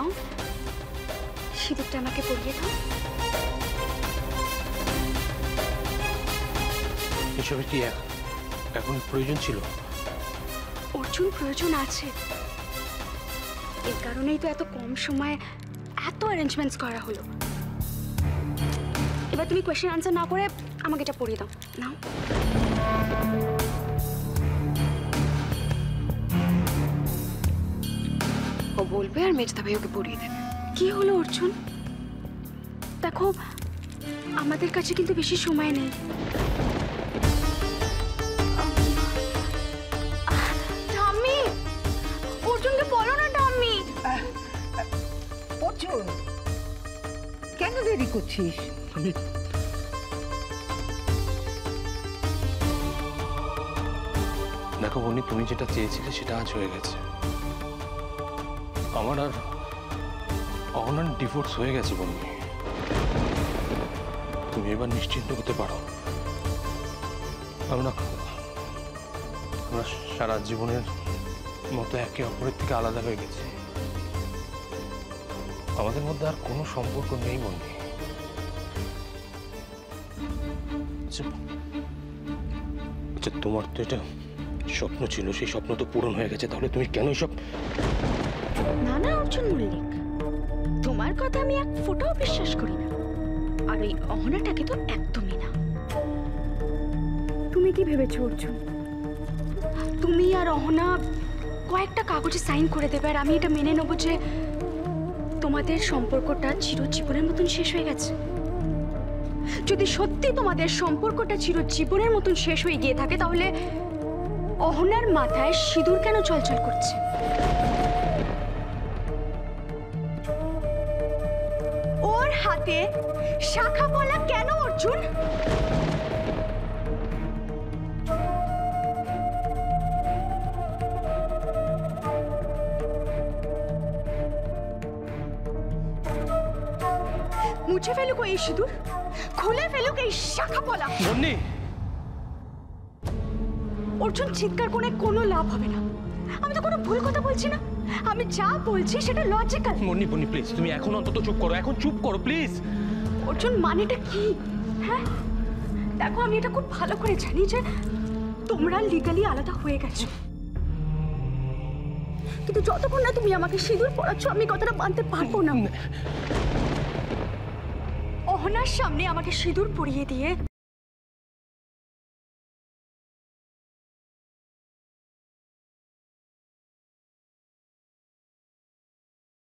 নাও, সিঁদুরটা আমাকে পরিয়ে দাও। এসবের কি এখন প্রয়োজন ছিল? অর্জুন, প্রয়োজন আছে। এই কারণেই তো এত কম সময়ে এত অ্যারেঞ্জমেন্টস করা হলো। এবার তুমি কোয়েশ্চেন আনসার না করে আমাকে এটা পরিয়ে দাও। নাও। ও বলবে আর মেজদা ভাই ওকে পরিয়ে দেবে। কি হলো অর্জুন? দেখো, আমাদের কাছে কিন্তু বেশি সময় নেই। ঠাম্মি, অর্জুনকে বলো না ঠাম্মি। অর্জুন, কেন দেরি করছিস? দেখো বনি, তুমি যেটা চেয়েছিলে সেটা আজ হয়ে গেছে। আমার আর অহনার ডিভোর্স হয়ে গেছে বনি। তুমি এবার নিশ্চিন্ত হতে পারো। আমরা সারা জীবনের মতো একে অপরের থেকে আলাদা হয়ে গেছি। আমাদের মধ্যে আর কোনো সম্পর্ক নেই বনি। আচ্ছা, তোমার তো এটা স্বপ্ন ছিল, সেই স্বপ্ন তো পূরণ হয়ে গেছে, তাহলে তুমি কেন সব? না না অর্জুন মল্লিক, তোমার কথা আমি এক ফোঁটাও বিশ্বাস করি না। আর ওই অহনাটাকে তো একদমই না। তুমি কি ভেবেছো অর্জুন? তুমি আর অহনা কয়েকটা কাগজে সাইন করে দেবে আর আমি এটা মেনে নেবো যে তোমাদের সম্পর্কটা চিরজীবনের মতন শেষ হয়ে গেছে। যদি সত্যি তোমাদের সম্পর্কটা চিরজীবনের মতন শেষ হয়ে গিয়ে থাকে, তাহলে অহনার মাথায় সিঁদুর কেন চলচল করছে? ওর হাতে শাখা পলা কেন অর্জুন? মুছে ফেলুক এই সিঁদুর, খুলে ফেলুক এই শাখা পলা। বন্নি, অর্জুন, চিৎকার করে কোনো লাভ হবে না। আমি তো কোনো ভুল কথা বলছি না। আমি যা বলছি সেটা লজিক্যাল। বন্নি বন্নি প্লিজ, তুমি এখন অন্তত চুপ করো। এখন চুপ করো প্লিজ। অর্জুন, মানেটা কি? হ্যাঁ, দেখো, আমি এটা খুব ভালো করে জানি যে তোমরা লিগালি আলাদা হয়ে গেছো, কিন্তু যতক্ষণ না তুমি আমাকে সিঁদুর পরাচ্ছ আমি কথাটা মানতে পারবো না। অহনার সামনে আমাকে সিঁদুর পরিয়ে দিয়ে